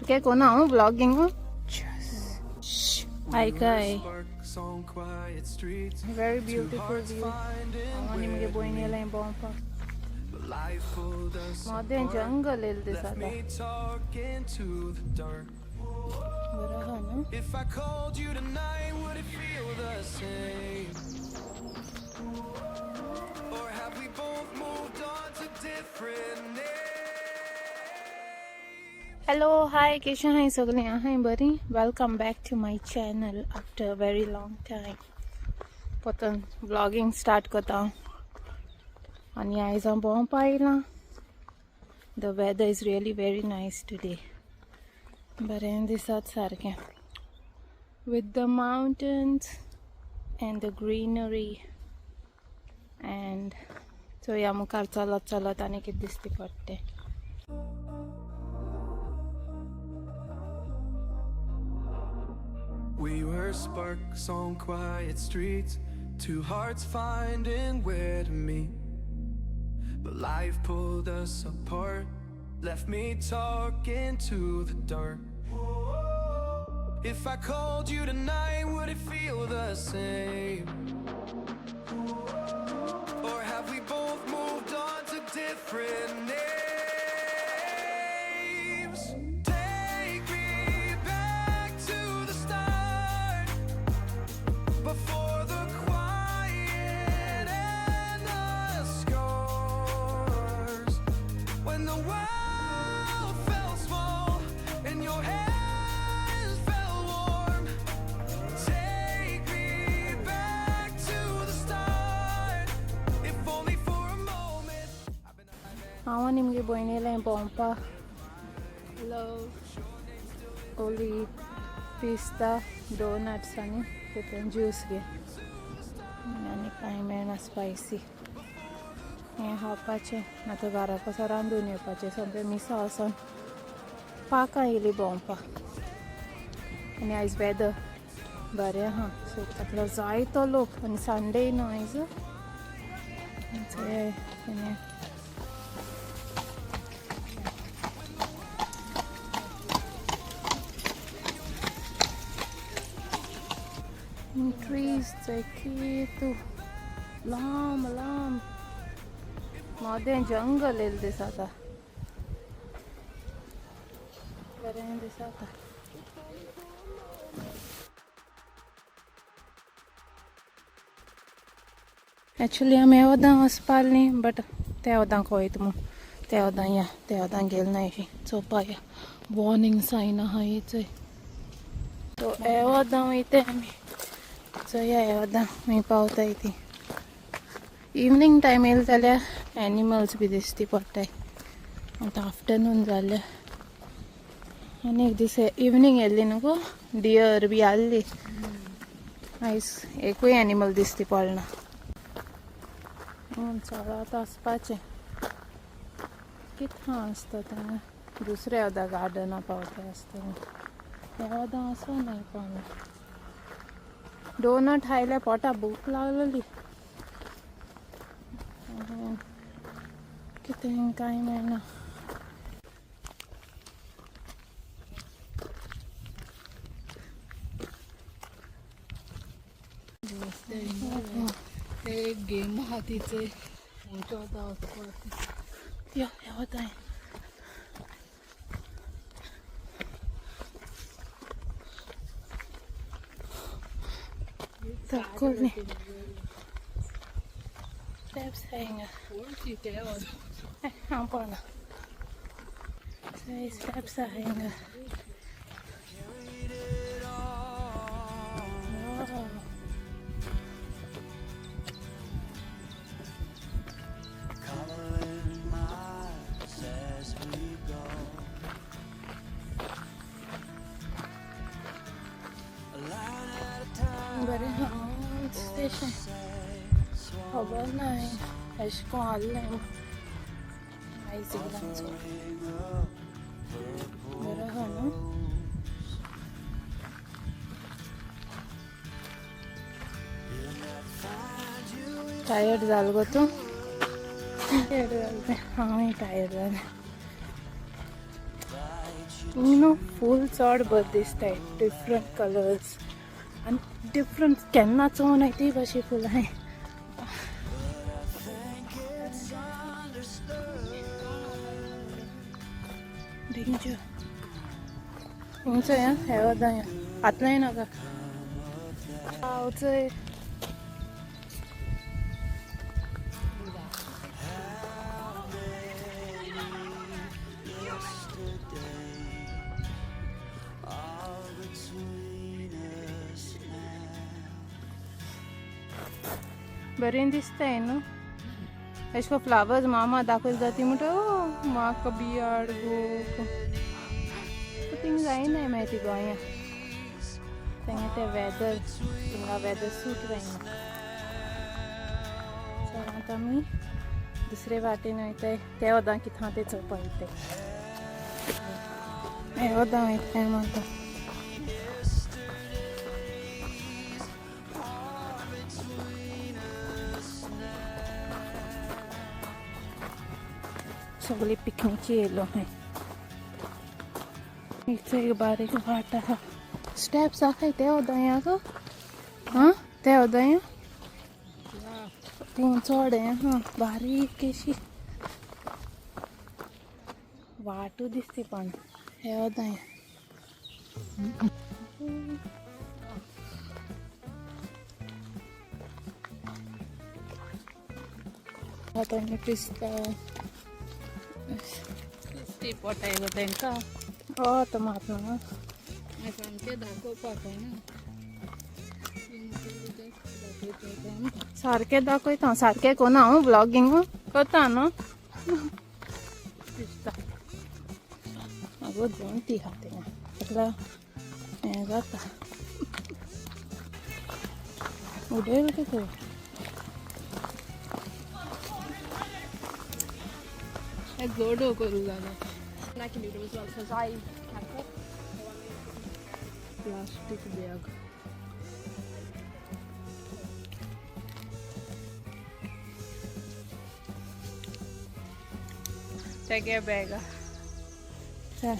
काय कोण हांव ब्लॉगिंग काय very beautiful view. हांव निमगे बोयनेला भोंवपा मोदें जंगल येल दिसता बरं हा न्हू. If I called you tonight, would it feel the same? Or have we both moved on to different names? Hello, hi, कशें आहाय सगळीं? आहाय बरी? Welcome back to my channel after very long time. पोतन व्लॉगिंग स्टार्ट करता आनी आयज हांव भोंवपा आयलां. The weather is really very nice today. बरें दिसत सारकें with the mountains and the greenery and so या मुखार चलत चलत आनी कितें दिसती पडटे. We were sparks on quiet streets, two hearts finding where to meet. But life pulled us apart, left me talking to the dark. If I called you tonight, would it feel the same? Or have we both moved on to different names? Take me back to the start, before the quiet and the scars. When the world felt small and your hands felt warm. Take me back to the start, if only for a moment. हांव निमगे बोयनेला भोंवपा love ओली पिस्ता donuts आनी तितून juice घे आनी कांय मेळना spicy हें खावपाचें. आतां घरा कसो रांदून येवपाचें सगळें मिसा वचोन पाकां येयली भोंवपा आनी आयज वेदर बरें आहा सो तातलो जायतो लोक आनी संडे न्हू आयज trees तू लांब लांब मोदें जंगल येल दिसता बरें दिसता. एक्चुअली आमी हे वदां वचपाल न्ही बट त्या वदांक वयता मू त्या वदां या त्या वदां गेल ना अशी चोवपा या वॉर्निंग सायन आहा ही चोय. सो हे वदां वयताय आमी चोया हे वदां खंय पावताय ती. इवनिंग टायम येयले जाल्यार एनिमल्स बी दिसती पडटाय. आतां आफ्टरनून जालें आनी एक दीस इवनिंग येयल्ली न्हू गो डियर बी आसली. आयज एकूय एनिमल दिसती पडना. चलत वचपाचें कितें आसता तें दुसऱ्या वदा गार्डना पावता आसता ह्या वदां वचोना पावना. डोनट खायल्या पोटा भूक लागलेली कितें कांय मेळना. एक गेम आहा तिचे या वताय तक्कोली स्टेप्स हांगा हांव पळना स्टेप्स हांगा. बरें स्टेशन खबर नाय अशें को आसलें आयज येयलां बरें आहा न्हू. टायर्ड जाल गो तूं? टायर्ड जालें हांवूय टायर्ड जालें. फूल चड बरें दिसताय डिफरंट कलर्स आनी डिफरंट केन्ना चोवून ती भाशे फूल हाय डेंजर हिंगचो हे वदा आतलाय नाका हांवचोय बरें दिसताय न्हू अशें फ्लावर्स मामा दाखयली जाती म्हणटा म्हाका बियाड गो थिंग जायनाय मागीर ती गोंया तेंगे ते वेदर थिंगा वेदर सूट जायना सो आतां आमी दुसरे वाटेन वयताय ते वदां कितें आहा तें चोवपा वयताय हे वदां वयताय म्हणटा सगळी पिकनिकी येयलो हाय इथं एक बारीक वाट आहा स्टेप्स आहाय ते वदां गो हां ते वदां तीं चड हां बारीक केशी वाटू दिसती पण हे वदां आतां दिसता ती पोटाय गो तेंकां तो महात्मा सामकें दाखोवपाक ना सारकें दाखयता सारकें कोना हांव ब्लॉगिंग करता न्हू दिसता आगो दोन ती आहा थिंगा ताका हें जाता उडय गो खंय जोडो करूं जालो प्लास्टिक बॅग तेगे बॅगा चल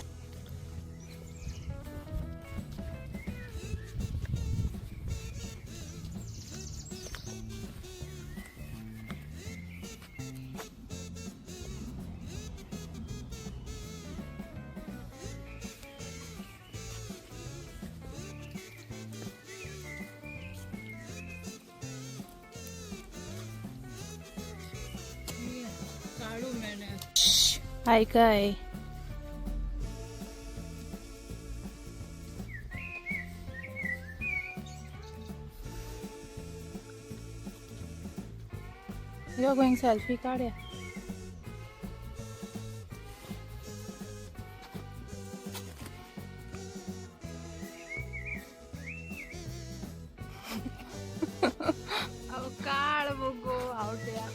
काढू मैंने हाय काय यो गोइंग सेल्फी काढया काढ बघो आवट्या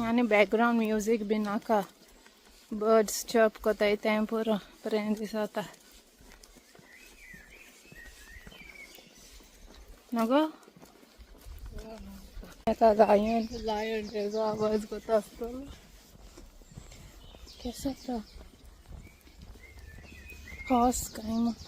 आणि बॅकग्राउंड म्युझिक बी नाका बर्ड्स चर्प कोताय तें पुरो बरें दिसता नगो एका लायन तेजो आवाज करता आसतलो केसो तो हॉर्स काय मग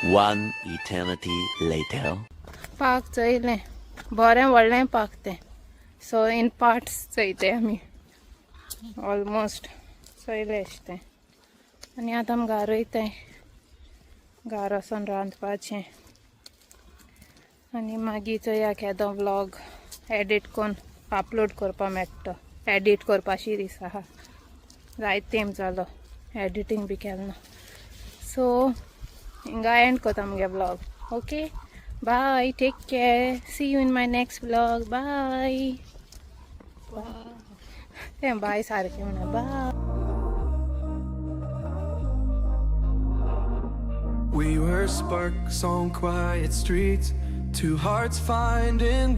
One eternity later. पार्क चयलें बरें व्हडलें पार्क तें सो इन पार्ट्स चयते आमी ऑलमोस्ट चयलें अशें तें आनी आतां आमी घरा वयताय घरा वचोन रांदपाचें आनी मागीर चोया केदो व्लॉग एडिट कोन्न अपलोड करपा मेळटा एडिट करपाची दीस आहा जायत तेंप जालो एडिटींग बी केलना सो हिंगा एंड कोता मुगे vlog okay bye take care see you in my next vlog bye तें बाय सारकें म्हणा bye We were sparks on quiet streets, two hearts finding